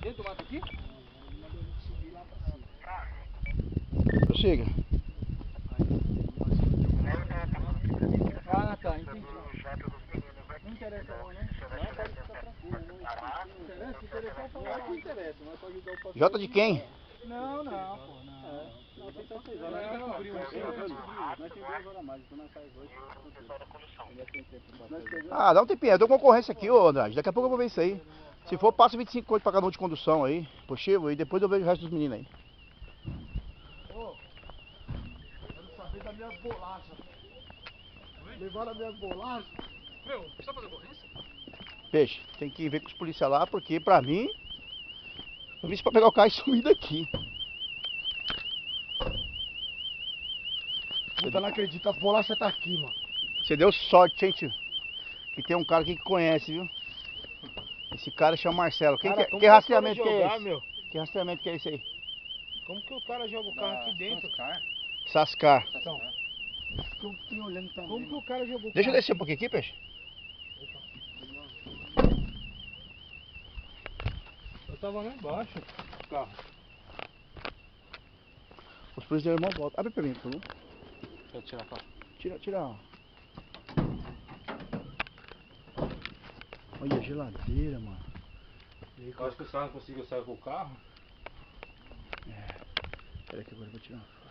Dentro do mato aqui? Prossiga. Ah, tá, entendi. Não interessa não, né? Não, pode ficar tranquilo. Não interessa, se interessar, falar que interessa, mas pode ajudar o pastor. Jota de quem? Não, não, pô, não. Não, tem que fazer. Nós já cobrimos aqui, nós temos 2 horas a mais, então nós saímos hoje. Ainda tem tempo pra fazer. Ah, dá um tempinho. Eu dou concorrência aqui, ô Andrade. Daqui a pouco eu vou ver isso aí. Se for, passa 25 conto pra cada um de condução aí, possível, e depois eu vejo o resto dos meninos aí. Ô, quero saber das minhas bolachas. Levaram as minhas bolachas? Meu, precisa fazer ocorrência? Peixe, tem que ver com os policiais lá, porque pra mim, eu vim pra pegar o carro e sumir daqui. Puta, não acredito, as bolachas tá aqui, mano. Você deu sorte, hein, tio? Que tem um cara aqui que conhece, viu? Esse cara chama Marcelo. Quem Cara, que, como que que rastreamento o cara que é jogar, esse? meu? Que rastreamento que é esse aí? Como que o cara joga o carro aqui dentro? Sascar. Então, eu fiquei olhando também. Como que o cara jogou o Deixa eu carro? descer um pouquinho aqui, peixe. Eu tava lá embaixo. Carro. Os policiais deram uma volta. Abre pra mim, por favor. Deixa eu tirar a foto. Tira. Olha a geladeira, mano. Eu acho que os caras não conseguiram sair com o carro. Pera aí que agora eu vou tirar uma foto.